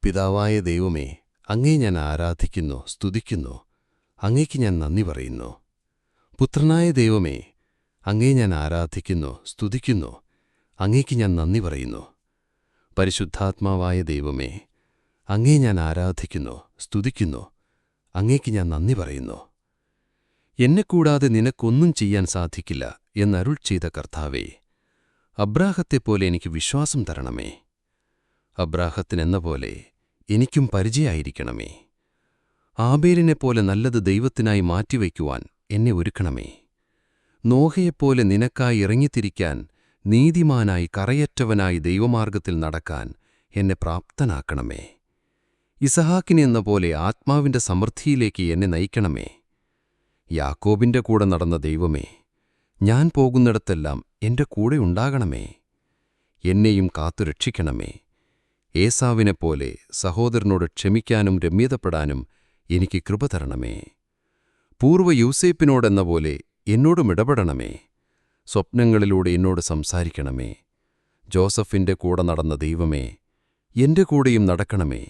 പിതാവായ ദൈവമേ, അങ്ങേ ഞാൻ ആരാധിക്കുന്നു, സ്തുതിക്കുന്നു. അങ്ങേക്ക് ഞാൻ നന്ദി പറയുന്നു. പുത്രനായ ദൈവമേ, അങ്ങേ ഞാൻ ആരാധിക്കുന്നു, സ്തുതിക്കുന്നു. അങ്ങേക്ക് ഞാൻ നന്ദി പറയുന്നു. പരിശുദ്ധാത്മാവായ ദൈവമേ, അങ്ങേ ഞാൻ ആരാധിക്കുന്നു, സ്തുതിക്കുന്നു. അങ്ങേക്ക് ഞാൻ നന്ദി പറയുന്നു. എന്നെക്കൂടാതെ നിനക്കൊന്നും ചെയ്യാൻ സാധിക്കില്ല എന്നരുൾ ചെയ്ത കർത്താവേ, അബ്രാഹത്തെപ്പോലെ എനിക്ക് വിശ്വാസം തരണമേ. അബ്രാഹത്തിനെന്ന പോലെ എനിക്കും പരിചയായിരിക്കണമേ. ആബേലിനെപ്പോലെ നല്ലത് ദൈവത്തിനായി മാറ്റിവയ്ക്കുവാൻ എന്നെ ഒരുക്കണമേ. നോഹയെപ്പോലെ നിനക്കായി ഇറങ്ങിത്തിരിക്കാൻ, നീതിമാനായി കറയറ്റവനായി ദൈവമാർഗത്തിൽ നടക്കാൻ എന്നെ പ്രാപ്തനാക്കണമേ. ഇസഹാക്കിനെന്ന പോലെ ആത്മാവിന്റെ സമൃദ്ധിയിലേക്ക് എന്നെ നയിക്കണമേ. യാക്കോബിന്റെ കൂടെ നടന്ന ദൈവമേ, ഞാൻ പോകുന്നിടത്തെല്ലാം എന്റെ കൂടെ ഉണ്ടാകണമേ. എന്നെയും കാത്തുരക്ഷിക്കണമേ. ഏസാവിനെപ്പോലെ സഹോദരനോട് ക്ഷമിക്കാനും രമ്യതപ്പെടാനും എനിക്ക് കൃപ തരണമേ. പൂർവ്വ യൂസേപ്പിനോടെന്ന പോലെ എന്നോടും ഇടപെടണമേ. സ്വപ്നങ്ങളിലൂടെ എന്നോട് സംസാരിക്കണമേ. ജോസഫിന്റെ കൂടെ നടന്ന ദൈവമേ, എന്റെ കൂടെയും നടക്കണമേ.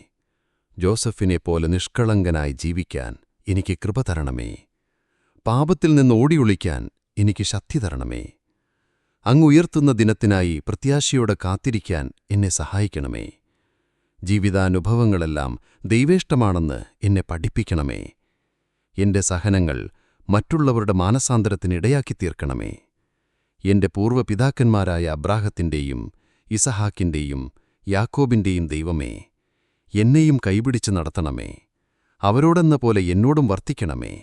ജോസഫിനെപ്പോലെ നിഷ്കളങ്കനായി ജീവിക്കാൻ എനിക്ക് കൃപ തരണമേ. പാപത്തിൽ നിന്ന് ഓടിയൊളിക്കാൻ എനിക്ക് ശക്തി തരണമേ. അങ്ങ് ഉയർത്തുന്ന ദിനത്തിനായി പ്രത്യാശയോടെ കാത്തിരിക്കാൻ എന്നെ സഹായിക്കണമേ. ജീവിതാനുഭവങ്ങളെല്ലാം ദൈവേഷ്ടമാണെന്ന് എന്നെ പഠിപ്പിക്കണമേ. എന്റെ സഹനങ്ങൾ മറ്റുള്ളവരുടെ മാനസാന്തരത്തിനിടയാക്കി തീർക്കണമേ. എന്റെ പൂർവ്വപിതാക്കന്മാരായ അബ്രാഹത്തിന്റെയും ഇസഹാക്കിന്റെയും യാക്കോബിന്റെയും ദൈവമേ, എന്നെയും കൈപിടിച്ച് നടത്തണമേ. അവരോടെന്ന പോലെ എന്നോടും വർത്തിക്കണമേ.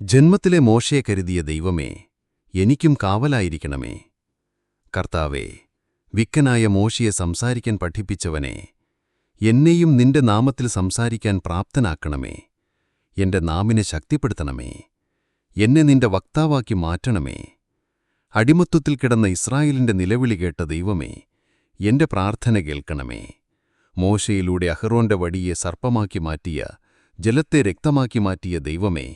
ജന്മത്തിലെ മോശയെ കരുതിയ ദൈവമേ, എനിക്കും കാവലായിരിക്കണമേ. കർത്താവേ, വിക്കനായ മോശയെ സംസാരിക്കാൻ പഠിപ്പിച്ചവനെ, എന്നെയും നിന്റെ നാമത്തിൽ സംസാരിക്കാൻ പ്രാപ്തനാക്കണമേ. എന്റെ നാവിനെ ശക്തിപ്പെടുത്തണമേ. എന്നെ നിന്റെ വക്താവാക്കി മാറ്റണമേ. അടിമത്വത്തിൽ കിടന്ന ഇസ്രായേലിന്റെ നിലവിളി കേട്ട ദൈവമേ, എന്റെ പ്രാർത്ഥന കേൾക്കണമേ. മോശയിലൂടെ അഹ്റോന്റെ വടിയെ സർപ്പമാക്കി മാറ്റിയ, ജലത്തെ രക്തമാക്കി മാറ്റിയ ദൈവമേ,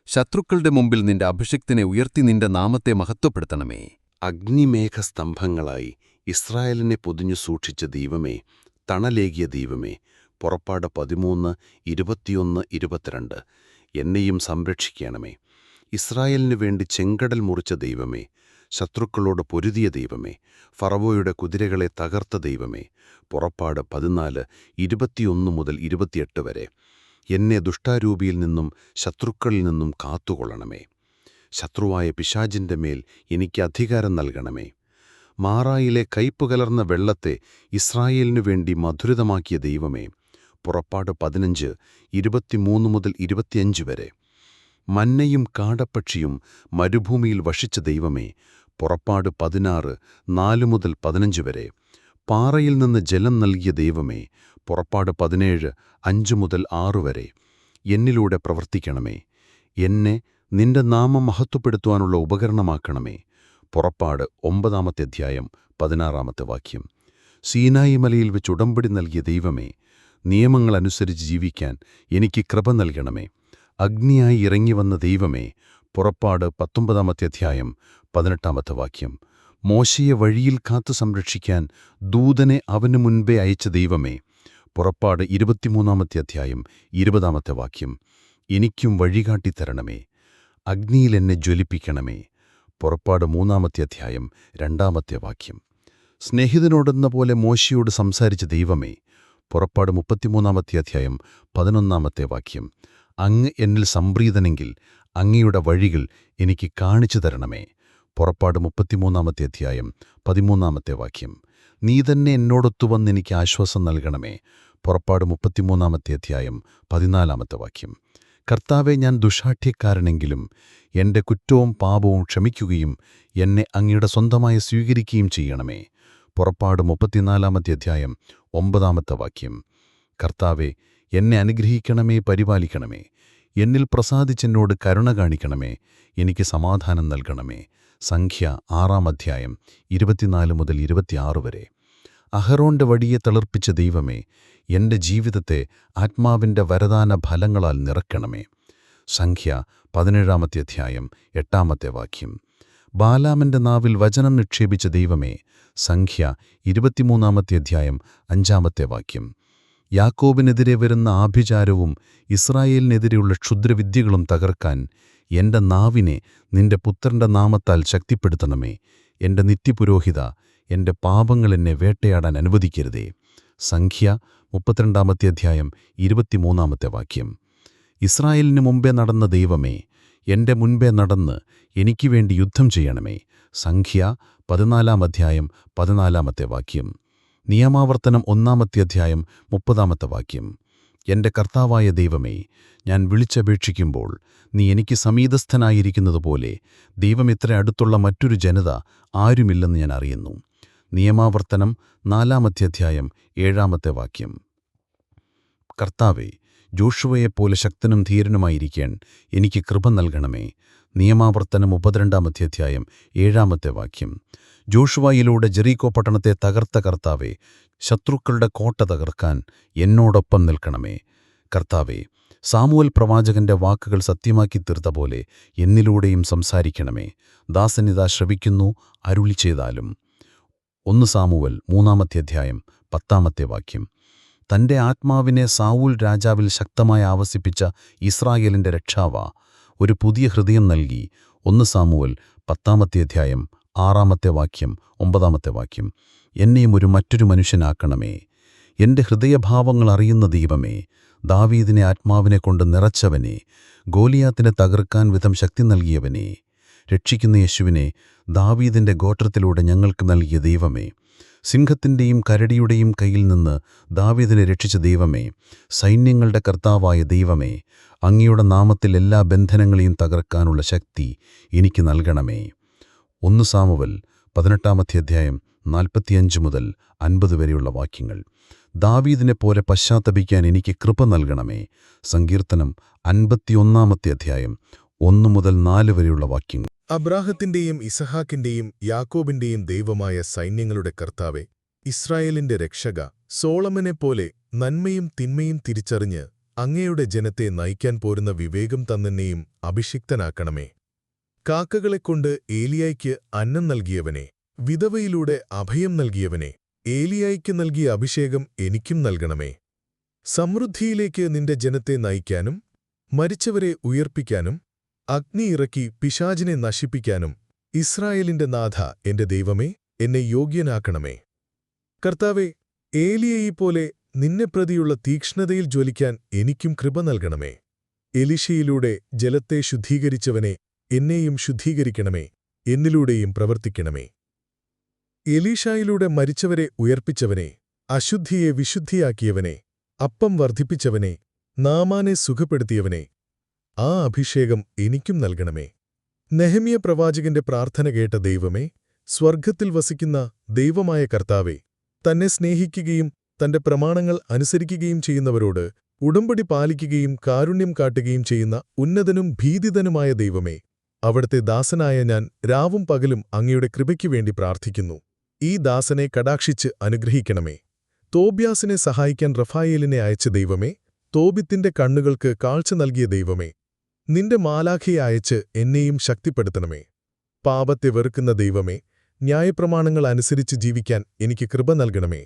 ശത്രുക്കളുടെ മുമ്പിൽ നിന്റെ അഭിഷിക്തനെ ഉയർത്തി നിന്റെ നാമത്തെ മഹത്വപ്പെടുത്തണമേ. അഗ്നിമേഘസ്തംഭങ്ങളായി ഇസ്രായേലിനെ പൊതിഞ്ഞു സൂക്ഷിച്ച ദൈവമേ, തണലേകിയ ദൈവമേ, പുറപ്പാട് 13, 21, 22 എന്നെയും സംരക്ഷിക്കണമേ. ഇസ്രായേലിനു വേണ്ടി ചെങ്കടൽ മുറിച്ച ദൈവമേ, ശത്രുക്കളോട് പൊരുതിയ ദൈവമേ, ഫറവോയുടെ കുതിരകളെ തകർത്ത ദൈവമേ, പുറപ്പാട് 14, 21 മുതൽ 28 വരെ എന്നെ ദുഷ്ടാരൂപിയിൽ നിന്നും ശത്രുക്കളിൽ നിന്നും കാത്തുകൊള്ളണമേ. ശത്രുവായ പിശാചിന്റെ മേൽ എനിക്ക് അധികാരം നൽകണമേ. മാറായിലെ കയ്പുകലർന്ന വെള്ളത്തെ ഇസ്രായേലിനു വേണ്ടി മധുരിതമാക്കിയ ദൈവമേ, പുറപ്പാട് 15, 23 മുതൽ 25 വരെ മന്നയും കാടപ്പക്ഷിയും മരുഭൂമിയിൽ വഷിച്ച ദൈവമേ, പുറപ്പാട് 16, 4 മുതൽ 15 വരെ പാറയിൽ നിന്ന് ജലം നൽകിയ ദൈവമേ, പുറപ്പാട് 17, 5 മുതൽ 6 വരെ എന്നിലൂടെ പ്രവർത്തിക്കണമേ. എന്നെ നിന്റെ നാമം മഹത്വപ്പെടുത്തുവാനുള്ള ഉപകരണമാക്കണമേ. പുറപ്പാട് 9 16 സീനായി മലയിൽ വെച്ച് ഉടമ്പടി നൽകിയ ദൈവമേ, നിയമങ്ങളനുസരിച്ച് ജീവിക്കാൻ എനിക്ക് കൃപ നൽകണമേ. അഗ്നിയായി ഇറങ്ങിവന്ന ദൈവമേ, പുറപ്പാട് 19 18 മോശയെ വഴിയിൽ കാത്തു സംരക്ഷിക്കാൻ ദൂതനെ അവനു മുൻപേ അയച്ച ദൈവമേ, പുറപ്പാട് 23 20 എനിക്കും വഴികാട്ടിത്തരണമേ. അഗ്നിയിൽ എന്നെ ജ്വലിപ്പിക്കണമേ. പുറപ്പാട് 3 2 സ്നേഹിതനോടെന്ന പോലെ മോശയോട് സംസാരിച്ച ദൈവമേ, പുറപ്പാട് 33 11 അങ്ങ് എന്നിൽ സംപ്രീതനെങ്കിൽ അങ്ങയുടെ വഴികൾ എനിക്ക് കാണിച്ചു തരണമേ. പുറപ്പാട് 33 13 നീ തന്നെ എന്നോടൊത്തുവന്ന് എനിക്ക് ആശ്വാസം നൽകണമേ. പുറപ്പാട് 33 14 കർത്താവെ, ഞാൻ ദുഷ്ടാഠ്യക്കാരനെങ്കിലും എന്റെ കുറ്റവും പാപവും ക്ഷമിക്കുകയും എന്നെ അങ്ങയുടെ സ്വന്തമായി സ്വീകരിക്കുകയും ചെയ്യണമേ. പുറപ്പാട് 34 9 കർത്താവെ, എന്നെ അനുഗ്രഹിക്കണമേ, പരിപാലിക്കണമേ. എന്നിൽ പ്രസാദിച്ചെന്നോട് കരുണ കാണിക്കണമേ. എനിക്ക് സമാധാനം നൽകണമേ. സംഖ്യ 6 24 മുതൽ 26 വരെ അഹ്റോന്റെ വടിയെ തളിർപ്പിച്ച ദൈവമേ, എന്റെ ജീവിതത്തെ ആത്മാവിന്റെ വരദാന ഫലങ്ങളാൽ നിറയ്ക്കണമേ. സംഖ്യ 17 8 ബാലാമന്റെ നാവിൽ വചനം നിക്ഷേപിച്ച ദൈവമേ, സംഖ്യ 23 5 യാക്കോബിനെതിരെ വരുന്ന ആഭിചാരവും ഇസ്രായേലിനെതിരെയുള്ള ക്ഷുദ്രവിദ്യകളും തകർക്കാൻ എന്റെ നാവിനെ നിന്റെ പുത്രന്റെ നാമത്താൽ ശക്തിപ്പെടുത്തണമേ. എന്റെ നിത്യപുരോഹിത, എന്റെ പാപങ്ങൾ എന്നെ വേട്ടയാടാൻ അനുവദിക്കരുതേ. സംഖ്യ 32 23 വാക്യം. ഇസ്രായേലിന് മുമ്പേ നടന്ന ദൈവമേ, എന്റെ മുൻപേ നടന്ന് എനിക്ക് വേണ്ടി യുദ്ധം ചെയ്യണമേ. സംഖ്യ 14 14 വാക്യം. നിയമാവർത്തനം 1 30 വാക്യം. എന്റെ കർത്താവായ ദൈവമേ, ഞാൻ വിളിച്ചപേക്ഷിക്കുമ്പോൾ നീ എനിക്ക് സമീപസ്ഥനായിരിക്കുന്നതുപോലെ ദൈവം ഇത്ര അടുത്തുള്ള മറ്റൊരു ജനത ആരുമില്ലെന്ന് ഞാൻ അറിയുന്നു. നിയമാവർത്തനം 4 7 വാക്യം. കർത്താവേ, ജോഷുവയെപ്പോലെ ശക്തനും ധീരനുമായിരിക്കാൻ എനിക്ക് കൃപ നൽകണമേ. നിയമാവർത്തനം 32 7 വാക്യം. ജോഷുവയിലൂടെ ജെറീക്കോ പട്ടണത്തെ തകർത്ത കർത്താവേ, ശത്രുക്കളുടെ കോട്ട തകർക്കാൻ എന്നോടൊപ്പം നിൽക്കണമേ. കർത്താവേ, സാമുവൽ പ്രവാചകന്റെ വാക്കുകൾ സത്യമാക്കി തീർത്ത പോലെ എന്നിലൂടെയും സംസാരിക്കണമേ. ദാസനിതാ ശ്രവിക്കുന്നു, അരുളി ചെയ്താലും. 1 സാമുവൽ 3 10 വാക്യം. തന്റെ ആത്മാവിനെ സാവൂൽ രാജാവിൽ ശക്തമായി ആവസിപ്പിച്ച ഇസ്രായേലിന്റെ രക്ഷാവ ഒരു പുതിയ ഹൃദയം നൽകി. 1 സാമുവൽ 10 6 വാക്യം 9 വാക്യം. എന്നെയും മറ്റൊരു മനുഷ്യനാക്കണമേ. എന്റെ ഹൃദയഭാവങ്ങൾ അറിയുന്ന ദൈവമേ, ദാവീദിനെ ആത്മാവിനെക്കൊണ്ട് നിറച്ചവനെ, ഗോലിയാത്തിനെ തകർക്കാൻ വിധം ശക്തി നൽകിയവനെ, രക്ഷിക്കുന്ന യേശുവിനെ ദാവീദിന്റെ ഗോത്രത്തിലൂടെ ഞങ്ങൾക്ക് നൽകിയ ദൈവമേ, സിംഹത്തിന്റെയും കരടിയുടെയും കയ്യിൽ നിന്ന് ദാവീദിനെ രക്ഷിച്ച ദൈവമേ, സൈന്യങ്ങളുടെ കർത്താവായ ദൈവമേ, അങ്ങയുടെ നാമത്തിൽ എല്ലാ ബന്ധനങ്ങളെയും തകർക്കാനുള്ള ശക്തി എനിക്ക് നൽകണമേ. 1 സാമുവൽ 18 45 മുതൽ 50 വരെയുള്ള വാക്യങ്ങൾ. ദാവീദിനെപ്പോലെ പശ്ചാത്തപിക്കാൻ എനിക്ക് കൃപ നൽകണമേ. സങ്കീർത്തനം 51 1 മുതൽ 4 വരെയുള്ള വാക്യങ്ങൾ. അബ്രാഹത്തിന്റെയും ഇസഹാക്കിന്റെയും യാക്കോബിന്റെയും ദൈവമായ സൈന്യങ്ങളുടെ കർത്താവേ, ഇസ്രായേലിന്റെ രക്ഷക, സോളമനെപ്പോലെ നന്മയും തിന്മയും തിരിച്ചറിഞ്ഞ് അങ്ങയുടെ ജനത്തെ നയിക്കാൻ പോരുന്ന വിവേകം തന്നെയും അഭിഷിക്തനാക്കണമേ. കാക്കകളെക്കൊണ്ട് ഏലിയായ്ക്ക് അന്നം നൽകിയവനെ, വിധവയിലൂടെ അഭയം നൽകിയവനെ, ഏലിയായ്ക്ക് നൽകിയ അഭിഷേകം എനിക്കും നൽകണമേ. സമൃദ്ധിയിലേക്ക് നിന്റെ ജനത്തെ നയിക്കാനും മരിച്ചവരെ ഉയർപ്പിക്കാനും അഗ്നി ഇറക്കി പിശാചിനെ നശിപ്പിക്കാനും ഇസ്രായേലിന്റെ നാഥ എന്റെ ദൈവമേ, എന്നെ യോഗ്യനാക്കണമേ. കർത്താവേ, ഏലിയയെപ്പോലെ നിന്നെപ്രതിയുള്ള തീക്ഷ്ണതയിൽ ജ്വലിക്കാൻ എനിക്കും കൃപ നൽകണമേ. എലീശയിലൂടെ ജലത്തെ ശുദ്ധീകരിച്ചവനെ, എന്നെയും ശുദ്ധീകരിക്കണമേ. എന്നിലൂടെയും പ്രവർത്തിക്കണമേ. എലീശായിലൂടെ മരിച്ചവരെ ഉയർപ്പിച്ചവനെ, അശുദ്ധിയെ വിശുദ്ധിയാക്കിയവനെ, അപ്പം വർദ്ധിപ്പിച്ചവനെ, നാമാനെ സുഖപ്പെടുത്തിയവനെ, ആ അഭിഷേകം എനിക്കും നൽകണമേ. നെഹെമ്യ പ്രവാചകന്റെ പ്രാർത്ഥന കേട്ട ദൈവമേ, സ്വർഗ്ഗത്തിൽ വസിക്കുന്ന ദൈവമായ കർത്താവേ, തന്നെ സ്നേഹിക്കുകയും തന്റെ പ്രമാണങ്ങൾ അനുസരിക്കുകയും ചെയ്യുന്നവരോട് ഉടമ്പടി പാലിക്കുകയും കാരുണ്യം കാട്ടുകയും ചെയ്യുന്ന ഉന്നതനും ഭീതിതനുമായ ദൈവമേ, അവിടുത്തെ ദാസനായ ഞാൻ രാവും പകലും അങ്ങയുടെ കൃപയ്ക്കു വേണ്ടി പ്രാർത്ഥിക്കുന്നു. ഈ ദാസനെ കടാക്ഷിച്ച് അനുഗ്രഹിക്കണമേ. തോബ്യാസിനെ സഹായിക്കാൻ റഫായേലിനെ അയച്ച ദൈവമേ, തോബിത്തിന്റെ കണ്ണുകൾക്ക് കാഴ്ച നൽകിയ ദൈവമേ, നിന്റെ മാലാഖയെ അയച്ച് എന്നെയും ശക്തിപ്പെടുത്തണമേ. പാപത്തെ വെറുക്കുന്ന ദൈവമേ, ന്യായപ്രമാണങ്ങൾ അനുസരിച്ച് ജീവിക്കാൻ എനിക്ക് കൃപ നൽകണമേ.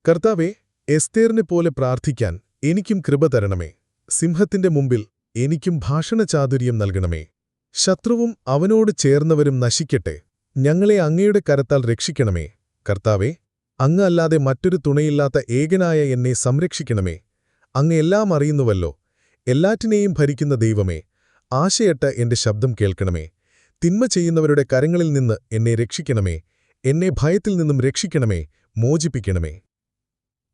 കർത്താവേ, എസ്തേറിനെപ്പോലെ പ്രാർത്ഥിക്കാൻ എനിക്കും കൃപ തരണമേ. സിംഹത്തിന്റെ മുമ്പിൽ എനിക്കും ഭാഷണചാതുര്യം നൽകണമേ. ശത്രുവും അവനോട് ചേർന്നവരും നശിക്കട്ടെ. ഞങ്ങളെ അങ്ങയുടെ കരത്താൽ രക്ഷിക്കണമേ. കർത്താവേ, അങ്ങ് അല്ലാതെ മറ്റൊരു തുണയില്ലാത്ത ഏകനായ എന്നെ സംരക്ഷിക്കണമേ. അങ്ങ് എല്ലാം അറിയുന്നുവല്ലോ. എല്ലാറ്റിനെയും ഭരിക്കുന്ന ദൈവമേ, ആശയട്ട എന്റെ ശബ്ദം കേൾക്കണമേ. തിന്മ ചെയ്യുന്നവരുടെ കരങ്ങളിൽ നിന്ന് എന്നെ രക്ഷിക്കണമേ. എന്നെ ഭയത്തിൽ നിന്നും രക്ഷിക്കണമേ, മോചിപ്പിക്കണമേ.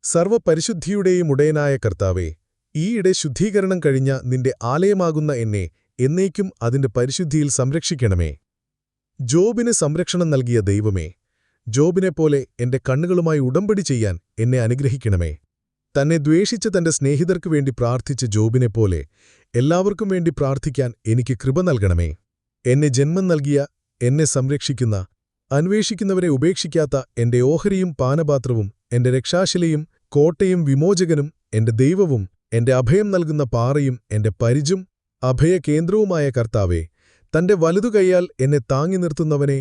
സർവപരിശുദ്ധിയുടെയും ഉടയനായ കർത്താവേ, ഈയിടെ ശുദ്ധീകരണം കഴിഞ്ഞ നിന്റെ ആലയമാകുന്ന എന്നെ എന്നേക്കും അതിന്റെ പരിശുദ്ധിയിൽ സംരക്ഷിക്കണമേ. ജോബിന് സംരക്ഷണം നൽകിയ ദൈവമേ, ജോബിനെപ്പോലെ എന്റെ കണ്ണുകളുമായി ഉടമ്പടി ചെയ്യാൻ എന്നെ അനുഗ്രഹിക്കണമേ. തന്നെ ദ്വേഷിച്ച് തന്റെ സ്നേഹിതർക്കു വേണ്ടി പ്രാർത്ഥിച്ച ജോബിനെപ്പോലെ എല്ലാവർക്കും വേണ്ടി പ്രാർത്ഥിക്കാൻ എനിക്ക് കൃപ നൽകണമേ. എന്നെ ജന്മം നൽകിയ, എന്നെ സംരക്ഷിക്കുന്ന, അന്വേഷിക്കുന്നവരെ ഉപേക്ഷിക്കാത്ത എന്റെ ഓഹരിയും പാനപാത്രവും, എന്റെ രക്ഷാശിലയും കോട്ടയും വിമോചകനും എന്റെ ദൈവവും എന്റെ അഭയം നൽകുന്ന പാറയും എന്റെ പരിചും അഭയകേന്ദ്രവുമായ കർത്താവേ, തന്റെ വലതുകൈയാൽ എന്നെ താങ്ങി നിർത്തുന്നവനെ,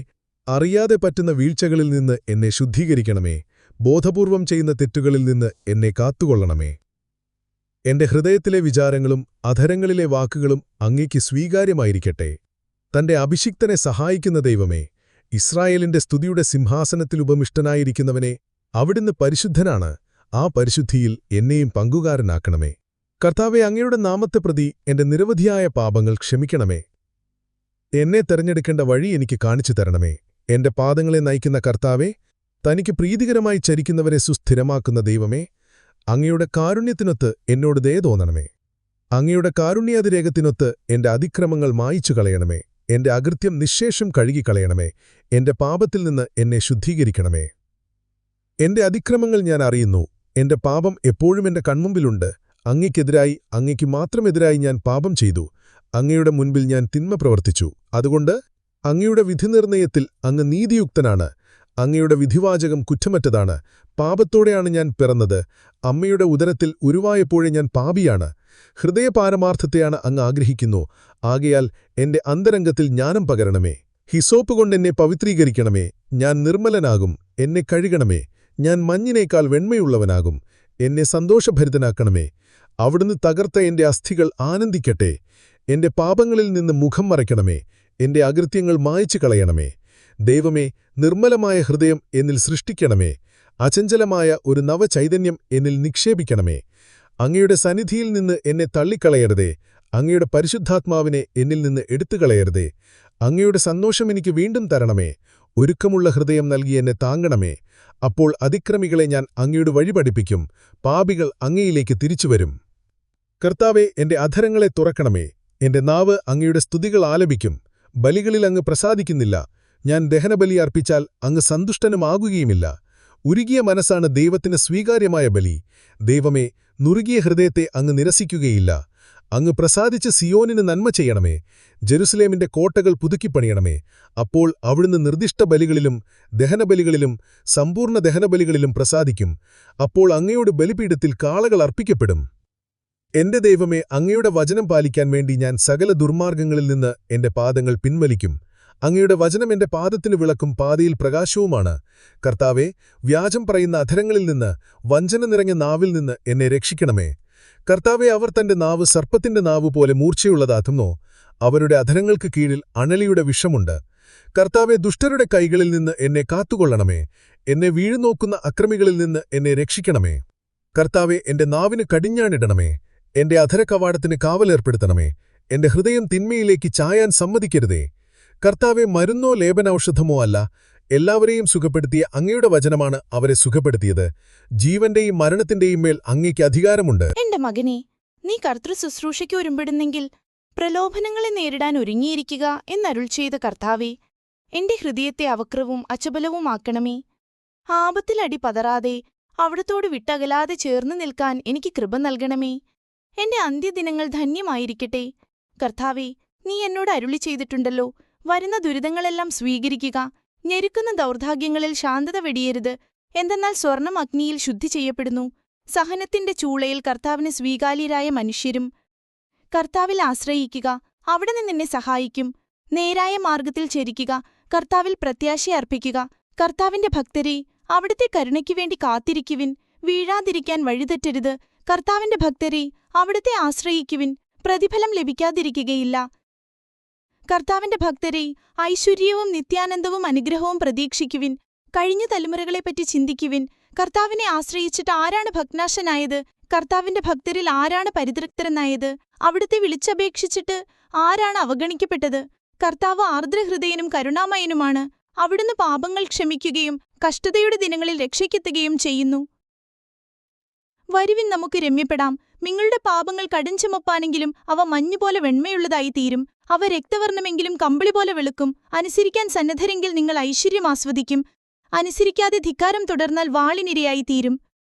അറിയാതെ പറ്റുന്ന വീഴ്ചകളിൽ നിന്ന് എന്നെ ശുദ്ധീകരിക്കണമേ. ബോധപൂർവം ചെയ്യുന്ന തെറ്റുകളിൽ നിന്ന് എന്നെ കാത്തുകൊള്ളണമേ. എന്റെ ഹൃദയത്തിലെ വിചാരങ്ങളും അധരങ്ങളിലെ വാക്കുകളും അങ്ങയ്ക്ക് സ്വീകാര്യമായിരിക്കട്ടെ. തന്റെ അഭിഷിക്തനെ സഹായിക്കുന്ന ദൈവമേ, ഇസ്രായേലിന്റെ സ്തുതിയുടെ സിംഹാസനത്തിലുപമിഷ്ടനായിരിക്കുന്നവനെ, അവിടുന്ന് പരിശുദ്ധനാണ്. ആ പരിശുദ്ധിയിൽ എന്നെയും പങ്കുകാരനാക്കണമേ. കർത്താവേ, അങ്ങയുടെ നാമത്തെ പ്രതി എന്റെ നിരവധിയായ പാപങ്ങൾ ക്ഷമിക്കണമേ. എന്നെ തെരഞ്ഞെടുക്കേണ്ട വഴി എനിക്ക് കാണിച്ചു തരണമേ. എന്റെ പാദങ്ങളെ നയിക്കുന്ന കർത്താവേ, തനിക്ക് പ്രീതികരമായി ചരിക്കുന്നവരെ സുസ്ഥിരമാക്കുന്ന ദൈവമേ, അങ്ങയുടെ കാരുണ്യത്തിനൊത്ത് എന്നോട് ദയ തോന്നണമേ. അങ്ങയുടെ കാരുണ്യാതിരേകത്തിനൊത്ത് എന്റെ അതിക്രമങ്ങൾ മായിച്ചു കളയണമേ. എന്റെ അകൃത്യം നിശ്ശേഷം കഴുകിക്കളയണമേ. എന്റെ പാപത്തിൽ നിന്ന് എന്നെ ശുദ്ധീകരിക്കണമേ. എന്റെ അതിക്രമങ്ങൾ ഞാൻ അറിയുന്നു. എന്റെ പാപം എപ്പോഴും എന്റെ കൺമുമ്പിലുണ്ട്. അങ്ങയ്ക്കെതിരായി, അങ്ങയ്ക്ക് മാത്രമെതിരായി ഞാൻ പാപം ചെയ്തു. അങ്ങയുടെ മുൻപിൽ ഞാൻ തിന്മ പ്രവർത്തിച്ചു. അതുകൊണ്ട് അങ്ങയുടെ വിധിനിർണയത്തിൽ അങ്ങ് നീതിയുക്തനാണ്. അങ്ങയുടെ വിധിവാചകം കുറ്റമറ്റതാണ്. പാപത്തോടെയാണ് ഞാൻ പിറന്നത്. അമ്മയുടെ ഉദരത്തിൽ ഉരുവായപ്പോഴേ ഞാൻ പാപിയാണ്. ഹൃദയപാരമാർത്ഥത്തെയാണ് അങ്ങ് ആഗ്രഹിക്കുന്നു. ആകയാൽ എന്റെ അന്തരംഗത്തിൽ ജ്ഞാനം പകരണമേ. ഹിസോപ്പ് കൊണ്ടെന്നെ പവിത്രീകരിക്കണമേ. ഞാൻ നിർമ്മലനാകും. എന്നെ കഴുകണമേ. ഞാൻ മഞ്ഞിനേക്കാൾ വെണ്മയുള്ളവനാകും. എന്നെ സന്തോഷഭരിതനാക്കണമേ. അവിടുന്ന് തകർത്ത എന്റെ അസ്ഥികൾ ആനന്ദിക്കട്ടെ. എന്റെ പാപങ്ങളിൽ നിന്ന് മുഖം മറയ്ക്കണമേ. എന്റെ അകൃത്യങ്ങൾ മായ്ച്ചു കളയണമേ. ദൈവമേ, നിർമ്മലമായ ഹൃദയം എന്നിൽ സൃഷ്ടിക്കണമേ. അചഞ്ചലമായ ഒരു നവചൈതന്യം എന്നിൽ നിക്ഷേപിക്കണമേ. അങ്ങയുടെ സന്നിധിയിൽ നിന്ന് എന്നെ തള്ളിക്കളയരുതേ. അങ്ങയുടെ പരിശുദ്ധാത്മാവിനെ എന്നിൽ നിന്ന് എടുത്തുകളയരുതേ. അങ്ങയുടെ സന്തോഷം എനിക്ക് വീണ്ടും തരണമേ. ഒരുക്കമുള്ള ഹൃദയം നൽകി എന്നെ താങ്ങണമേ. അപ്പോൾ അതിക്രമികളെ ഞാൻ അങ്ങയുടെ വഴി പഠിപ്പിക്കും. പാപികൾ അങ്ങയിലേക്ക് തിരിച്ചുവരും. കർത്താവേ, എന്റെ അധരങ്ങളെ തുറക്കണമേ. എന്റെ നാവ് അങ്ങയുടെ സ്തുതികൾ ആലപിക്കും. ബലികളിൽ അങ്ങ് പ്രസാദിക്കുന്നില്ല. ഞാൻ ദഹനബലി അർപ്പിച്ചാൽ അങ്ങ് സന്തുഷ്ടനുമാകുകയുമില്ല. ഉരുകിയ മനസ്സാണ് ദൈവത്തിന് സ്വീകാര്യമായ ബലി. ദൈവമേ, നുറുകിയ ഹൃദയത്തെ അങ്ങ് നിരസിക്കുകയില്ല. അങ്ങ് പ്രസാദിച്ച് സിയോനിന് നന്മ ചെയ്യണമേ. ജെറുസലേമിന്റെ കോട്ടകൾ പുതുക്കിപ്പണിയണമേ. അപ്പോൾ അവിടുന്ന് നിർദ്ദിഷ്ട ബലികളിലും ദഹനബലികളിലും സമ്പൂർണ്ണ ദഹനബലികളിലും പ്രസാദിക്കും. അപ്പോൾ അങ്ങയുടെ ബലിപീഠത്തിൽ കാളകൾ അർപ്പിക്കപ്പെടും. എന്റെ ദൈവമേ, അങ്ങയുടെ വചനം പാലിക്കാൻ വേണ്ടി ഞാൻ സകല ദുർമാർഗ്ഗങ്ങളിൽ നിന്ന് എന്റെ പാദങ്ങൾ പിൻവലിക്കും. അങ്ങയുടെ വചനം എന്റെ പാദത്തിന് വിളക്കും പാതയിൽ പ്രകാശവുമാണ്. കർത്താവേ, വ്യാജം പറയുന്ന അധരങ്ങളിൽ നിന്ന്, വഞ്ചന നിറഞ്ഞ നാവിൽ നിന്ന് എന്നെ രക്ഷിക്കണമേ. കർത്താവേ, അവർ തന്റെ നാവ് സർപ്പത്തിന്റെ നാവുപോലെ മൂർച്ചയുള്ളതാകുന്നു. അവരുടെ അധരങ്ങൾക്ക് കീഴിൽ അണലിയുടെ വിഷമുണ്ട്. കർത്താവേ, ദുഷ്ടരുടെ കൈകളിൽ നിന്ന് എന്നെ കാത്തുകൊള്ളണമേ. എന്നെ വീഴുനോക്കുന്ന അക്രമികളിൽ നിന്ന് എന്നെ രക്ഷിക്കണമേ. കർത്താവേ, എന്റെ നാവിന് കടിഞ്ഞാണിടണമേ. എന്റെ അധരകവാടത്തിന് കാവലേർപ്പെടുത്തണമേ. എന്റെ ഹൃദയം തിന്മയിലേക്ക് ചായാൻ സമ്മതിക്കരുതേ. കർത്താവേ, മരുന്നോ ലേപനൌഷധമോ അല്ല, എല്ലാവരെയും സുഖപ്പെടുത്തിയ അങ്ങയുടെ വചനമാണ് അവരെ സുഖപ്പെടുത്തിയത്. ജീവന്റെയും മരണത്തിന്റെയും മേൽ അങ്ങയ്ക്ക് അധികാരമുണ്ട്. എന്റെ മകനെ, നീ കർത്തൃശുശ്രൂഷയ്ക്ക് ഒരുമ്പെടുന്നെങ്കിൽ പ്രലോഭനങ്ങളെ നേരിടാൻ ഒരുങ്ങിയിരിക്കുക എന്നരുൾ ചെയ്ത കർത്താവേ, എന്റെ ഹൃദയത്തെ അവക്രവും അചപലവുമാക്കണമേ. ആപത്തിലടി പതറാതെ അവിടത്തോട് വിട്ടകലാതെ ചേർന്നു നിൽക്കാൻ എനിക്ക് കൃപ നൽകണമേ. എന്റെ അന്ത്യദിനങ്ങൾ ധന്യമായിരിക്കട്ടെ. കർത്താവേ, നീ എന്നോട് അരുളി ചെയ്തിട്ടുണ്ടല്ലോ, വരുന്ന ദുരിതങ്ങളെല്ലാം സ്വീകരിക്കുക. ഞെരുക്കുന്ന ദൗർഭാഗ്യങ്ങളിൽ ശാന്തത വെടിയരുത്. എന്തെന്നാൽ സ്വർണം അഗ്നിയിൽ ശുദ്ധി ചെയ്യപ്പെടുന്നു. സഹനത്തിന്റെ ചൂളയിൽ കർത്താവിന് സ്വീകാര്യരായ മനുഷ്യരും. കർത്താവിൽ ആശ്രയിക്കുക, അവിടുന്ന് നിന്നെ സഹായിക്കും. നേരായ മാർഗത്തിൽ ചരിക്കുക, കർത്താവിൽ പ്രത്യാശ അർപ്പിക്കുക. കർത്താവിന്റെ ഭക്തരെ, അവിടുത്തെ കരുണയ്ക്കുവേണ്ടി കാത്തിരിക്കുവിൻ. വീഴാതിരിക്കാൻ വഴിതെറ്റരുത്. കർത്താവിന്റെ ഭക്തരെ, അവിടുത്തെ ആശ്രയിക്കുവിൻ. പ്രതിഫലം ലഭിക്കാതിരിക്കുകയില്ല. കർത്താവിന്റെ ഭക്തരെ, ഐശ്വര്യവും നിത്യാനന്ദവും അനുഗ്രഹവും പ്രതീക്ഷിക്കുവിൻ. കഴിഞ്ഞ തലമുറകളെപ്പറ്റി ചിന്തിക്കുവിൻ. കർത്താവിനെ ആശ്രയിച്ചിട്ട് ആരാണ് ഭഗ്നാശനായത്? കർത്താവിന്റെ ഭക്തരിൽ ആരാണ് പരിതൃപ്തരെന്നായത്? അവിടുത്തെ വിളിച്ചപേക്ഷിച്ചിട്ട് ആരാണ് അവഗണിക്കപ്പെട്ടത്? കർത്താവ് ആർദ്രഹൃദയനും കരുണാമയനുമാണ്. അവിടുന്ന് പാപങ്ങൾ ക്ഷമിക്കുകയും കഷ്ടതയുടെ ദിനങ്ങളിൽ രക്ഷയ്ക്കെത്തുകയും ചെയ്യുന്നു. വരുവിൻ, നമുക്ക് രമ്യപ്പെടാം. നിങ്ങളുടെ പാപങ്ങൾ കടുംചുമപ്പാനെങ്കിലും അവ മഞ്ഞുപോലെ വെണ്മയുള്ളതായി തീരും. അവ രക്തവർണ്ണമെങ്കിലും കമ്പിളി പോലെ വെളുക്കും. അനുസരിക്കാൻ സന്നദ്ധരെങ്കിൽ നിങ്ങൾ ഐശ്വര്യം ആസ്വദിക്കും. അനുസരിക്കാതെ ധിക്കാരം തുടർന്നാൽ വാളിനിരയായി തീരും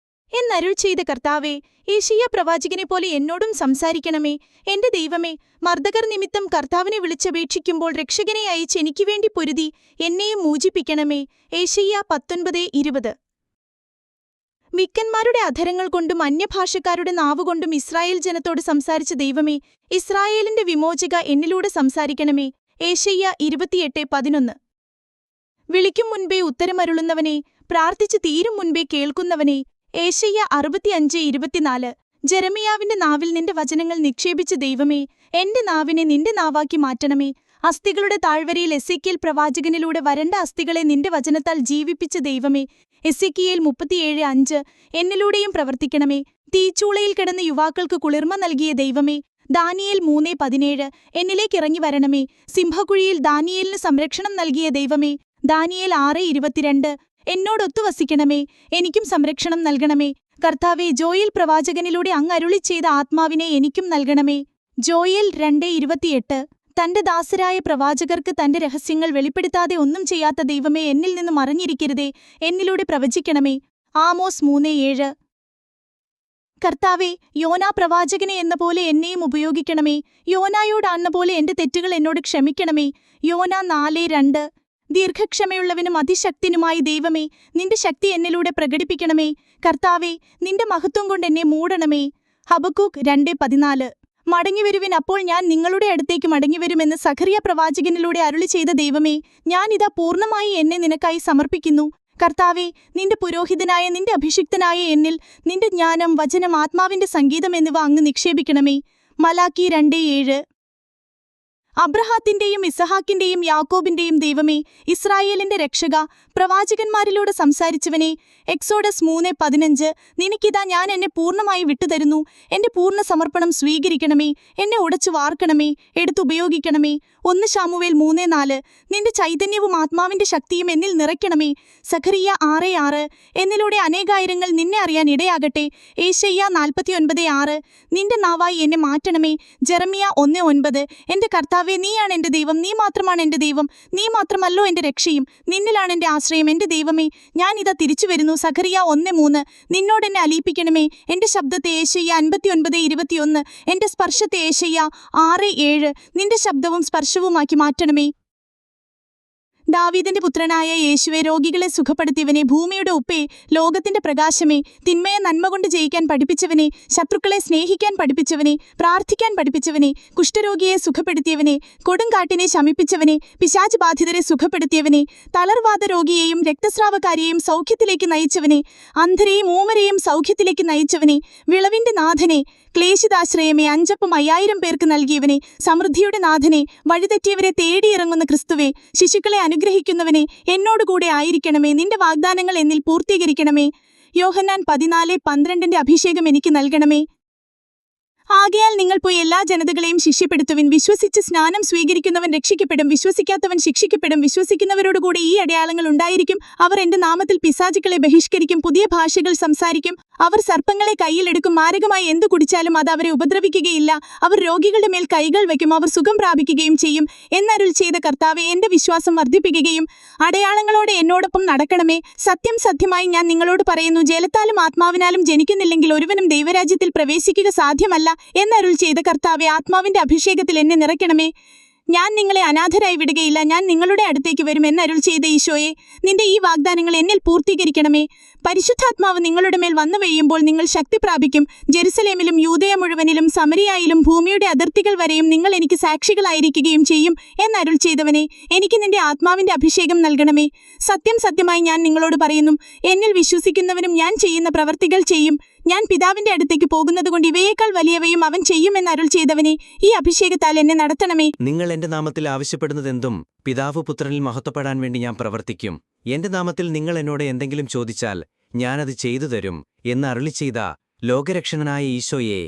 എന്നരുൾ ചെയ്ത കർത്താവേ, യേശയ്യാ പ്രവാചകനെപ്പോലെ എന്നോടും സംസാരിക്കണമേ. എന്റെ ദൈവമേ, മർദ്ദകർ നിമിത്തം കർത്താവിനെ വിളിച്ചപേക്ഷിക്കുമ്പോൾ രക്ഷകനെ അയച്ച് എനിക്കുവേണ്ടി പൊരുതി എന്നെയും മോചിപ്പിക്കണമേ. യേശയ്യാ 19:20. വിക്കന്മാരുടെ അധരങ്ങൾ കൊണ്ടും അന്യഭാഷക്കാരുടെ നാവുകൊണ്ടും ഇസ്രായേൽ ജനത്തോട് സംസാരിച്ച ദൈവമേ, ഇസ്രായേലിന്റെ വിമോചക എന്നിലൂടെ സംസാരിക്കണമേ. യേശയ്യാ 28:11. വിളിക്കും മുൻപേ ഉത്തരമരുളുന്നവനെ, പ്രാർത്ഥിച്ചു തീരും മുൻപേ കേൾക്കുന്നവനെ. ഏശയ്യ 65:24. ജെറമിയാവിന്റെ നാവിൽ നിന്റെ വചനങ്ങൾ നിക്ഷേപിച്ച ദൈവമേ, എന്റെ നാവിനെ നിന്റെ നാവാക്കി മാറ്റണമേ. അസ്ഥികളുടെ താഴ്വരയിൽ എസെക്കിയേൽ പ്രവാചകനിലൂടെ വരണ്ട അസ്ഥികളെ നിന്റെ വചനത്താൽ ജീവിപ്പിച്ച ദൈവമേ. എസെക്കിയേൽ 37:5. എന്നിലൂടെയും പ്രവർത്തിക്കണമേ. തീച്ചൂളയിൽ കിടന്ന യുവാക്കൾക്ക് കുളിർമ നൽകിയ ദൈവമേ. ദാനിയേൽ 3:17. എന്നിലേക്കിറങ്ങി വരണമേ. സിംഹക്കുഴിയിൽ ദാനിയേലിന് സംരക്ഷണം നൽകിയ ദൈവമേ. ദാനിയേൽ 6:22. എന്നോടൊത്തു വസിക്കണമേ, എനിക്കും സംരക്ഷണം നൽകണമേ. കർത്താവേ, ജോയേൽ പ്രവാചകനിലൂടെ അങ്ങ് അരുളിച്ചെയ്ത ആത്മാവിനെ എനിക്കും നൽകണമേ. ജോയേൽ 2:28. തന്റെ ദാസരായ പ്രവാചകർക്ക് തന്റെ രഹസ്യങ്ങൾ വെളിപ്പെടുത്താതെ ഒന്നും ചെയ്യാത്ത ദൈവമേ, എന്നിൽ നിന്ന് മറഞ്ഞിരിക്കരുതേ, എന്നിലൂടെ പ്രവചിക്കണമേ. ആമോസ് 3:7. കർത്താവേ, യോനാ പ്രവാചകനെ എന്ന പോലെ എന്നെയും ഉപയോഗിക്കണമേ. യോനായോടാന്ന പോലെ എന്റെ തെറ്റുകൾ എന്നോട് ക്ഷമിക്കണമേ. യോനാ 4:2. ദീർഘക്ഷമയുള്ളവനും അതിശക്തിനുമായി ദൈവമേ, നിന്റെ ശക്തി എന്നിലൂടെ പ്രകടിപ്പിക്കണമേ. കർത്താവേ, നിന്റെ മഹത്വം കൊണ്ട് എന്നെ മൂടണമേ. ഹബക്കൂക്ക് 2:14. മടങ്ങിവരുവിൻ, അപ്പോൾ ഞാൻ നിങ്ങളുടെ അടുത്തേക്ക് മടങ്ങിവരുമെന്ന് സഖറിയ പ്രവാചകനിലൂടെ അരുളി ചെയ്ത ദൈവമേ, ഞാനിതാ പൂർണ്ണമായി എന്നെ നിനക്കായി സമർപ്പിക്കുന്നു. കർത്താവേ, നിന്റെ പുരോഹിതനായ നിന്റെ അഭിഷിക്തനായ എന്നിൽ നിന്റെ ജ്ഞാനം, വചനം, ആത്മാവിന്റെ സംഗീതം എന്നിവ അങ്ങ് നിക്ഷേപിക്കണമേ. മലാക്കി 2:7. അബ്രഹാത്തിന്റെയും ഇസഹാക്കിന്റെയും യാക്കോബിന്റെയും ദൈവമേ, ഇസ്രായേലിന്റെ രക്ഷക, പ്രവാചകന്മാരിലൂടെ സംസാരിച്ചവനെ. എക്സോഡസ് 3:15. നിനക്കിതാ ഞാൻ എന്നെ പൂർണ്ണമായി വിട്ടുതരുന്നു. എന്റെ പൂർണ്ണ സമർപ്പണം സ്വീകരിക്കണമേ. എന്നെ ഉടച്ചു വാർക്കണമേ, എടുത്തുപയോഗിക്കണമേ. 1 ശമൂവേൽ 3:4. നിന്റെ ചൈതന്യവും ആത്മാവിന്റെ ശക്തിയും എന്നിൽ നിറയ്ക്കണമേ. സഖറിയ 6:6. എന്നിലൂടെ അനേകായിരങ്ങൾ നിന്നെ അറിയാൻ ഇടയാകട്ടെ. ഏശയ്യ 49:6. നിന്റെ നാവായി എന്നെ മാറ്റണമേ. ജെറമിയ 1:9. എന്റെ കർത്താവേ, നീയാണ് എന്റെ ദൈവം, നീ മാത്രമാണ് എന്റെ ദൈവം, നീ മാത്രമല്ലോ എന്റെ രക്ഷയും, നിന്നിലാണ് എന്റെ ആശ്രയം. എന്റെ ദൈവമേ, ഞാൻ ഇതാ തിരിച്ചുവരുന്നു. സഖറിയ 1:3. നിന്നോടെന്നെ അലിയിപ്പിക്കണമേ എന്റെ ശബ്ദത്തെ. ഏശയ്യ 59:21. എന്റെ സ്പർശത്തെ. ഏശയ്യ 6:7. നിന്റെ ശബ്ദവും സ്പർശവുമാക്കി മാറ്റണമേ. ദാവീദിന്റെ പുത്രനായ യേശുവെ, രോഗികളെ സുഖപ്പെടുത്തിയവനെ, ഭൂമിയുടെ ഉപ്പേ, ലോകത്തിന്റെ പ്രകാശമേ, തിന്മയെ നന്മകൊണ്ട് ജയിക്കാൻ പഠിപ്പിച്ചവനെ, ശത്രുക്കളെ സ്നേഹിക്കാൻ പഠിപ്പിച്ചവനെ, പ്രാർത്ഥിക്കാൻ പഠിപ്പിച്ചവനെ, കുഷ്ഠരോഗിയെ സുഖപ്പെടുത്തിയവനെ, കൊടുങ്കാട്ടിനെ ശമിപ്പിച്ചവനെ, പിശാച് ബാധിതരെ സുഖപ്പെടുത്തിയവനെ, തളർവാദ രോഗിയെയും രക്തസ്രാവക്കാരിയെയും സൗഖ്യത്തിലേക്ക് നയിച്ചവനെ, അന്ധരെയും ഊമരെയും സൗഖ്യത്തിലേക്ക് നയിച്ചവനെ, വിളവിന്റെ നാഥനെ, ക്ലേശിതാശ്രയമേ, 5 അപ്പം 5000 പേർക്ക് നൽകിയവനെ, സമൃദ്ധിയുടെ നാഥനെ, വഴിതെറ്റിയവരെ തേടിയിറങ്ങുന്ന ക്രിസ്തുവേ, ശിശുക്കളെ അനുഗ്രഹിക്കുന്നവനെ, എന്നോടുകൂടെ ആയിരിക്കണമേ. നിന്റെ വാഗ്ദാനങ്ങൾ എന്നിൽ പൂർത്തീകരിക്കണമേ. യോഹന്നാൻ 14:12. അഭിഷേകം എനിക്ക് നൽകണമേ. ആകയാൽ നിങ്ങൾ പോയി എല്ലാ ജനതകളെയും ശിഷ്യപ്പെടുത്തുവിൻ. വിശ്വസിച്ച് സ്നാനം സ്വീകരിക്കുന്നവൻ രക്ഷിക്കപ്പെടും, വിശ്വസിക്കാത്തവൻ ശിക്ഷിക്കപ്പെടും. വിശ്വസിക്കുന്നവരോടുകൂടി ഈ അടയാളങ്ങൾ ഉണ്ടായിരിക്കും. അവർ എന്റെ നാമത്തിൽ പിശാചുക്കളെ ബഹിഷ്കരിക്കും, പുതിയ ഭാഷകൾ സംസാരിക്കും, അവർ സർപ്പങ്ങളെ കയ്യിലെടുക്കും, മാരകമായി എന്തു കുടിച്ചാലും അത് അവരെ ഉപദ്രവിക്കുകയില്ല, അവർ രോഗികളുടെ മേൽ കൈകൾ വയ്ക്കും, അവർ സുഖം പ്രാപിക്കുകയും ചെയ്യും എന്നരുൾ ചെയ്ത കർത്താവെ, എന്റെ വിശ്വാസം വർദ്ധിപ്പിക്കുകയും അടയാളങ്ങളോടെ എന്നോടൊപ്പം നടക്കണമേ. സത്യം സത്യമായി ഞാൻ നിങ്ങളോട് പറയുന്നു, ജലത്താലും ആത്മാവിനാലും ജനിക്കുന്നില്ലെങ്കിൽ ഒരുവനും ദൈവരാജ്യത്തിൽ പ്രവേശിക്കുക സാധ്യമല്ല എന്നരുൾ ചെയ്ത കർത്താവെ, ആത്മാവിന്റെ അഭിഷേകത്തിൽ എന്നെ നിറയ്ക്കണമേ. ഞാൻ നിങ്ങളെ അനാഥരായി വിടുകയില്ല, ഞാൻ നിങ്ങളുടെ അടുത്തേക്ക് വരും എന്നരുൾ ചെയ്ത ഈശോയെ, നിന്റെ ഈ വാഗ്ദാനങ്ങൾ എന്നിൽ പൂർത്തീകരിക്കണമേ. പരിശുദ്ധാത്മാവ് നിങ്ങളുടെ മേൽ വന്നു വീഴുമ്പോൾ നിങ്ങൾ ശക്തി പ്രാപിക്കും. ജെറുസലേമിലും യൂദയ മുഴുവനിലും സമരിയായിലും ഭൂമിയുടെ അതിർത്തികൾ വരെയും നിങ്ങൾ എനിക്ക് സാക്ഷികളായിരിക്കുകയും ചെയ്യും എന്നരുൾ ചെയ്തവനെ, എനിക്ക് നിന്റെ ആത്മാവിന്റെ അഭിഷേകം നൽകണമേ. സത്യം സത്യമായി ഞാൻ നിങ്ങളോട് പറയുന്നു, എന്നിൽ വിശ്വസിക്കുന്നവനും ഞാൻ ചെയ്യുന്ന പ്രവർത്തികൾ ചെയ്യും. ഞാൻ പിതാവിന്റെ അടുത്തേക്ക് പോകുന്നതുകൊണ്ട് ഇവയേക്കാൾ വലിയവയും അവൻ ചെയ്യുമെന്നരുൾ ചെയ്തവനെ, ഈ അഭിഷേകത്താൽ എന്നെ നടത്തണമേ. നിങ്ങൾ എന്റെ നാമത്തിൽ ആവശ്യപ്പെടുന്നതെന്തും പിതാവ് പുത്രനിൽ മഹത്വപ്പെടാൻ വേണ്ടി ഞാൻ പ്രവർത്തിക്കും. എന്റെ നാമത്തിൽ നിങ്ങൾ എന്നോട് എന്തെങ്കിലും ചോദിച്ചാൽ ഞാനത് ചെയ്തു തരും എന്ന് അരുളിച്ചെയ്ത ലോകരക്ഷകനായ ഈശോയെ,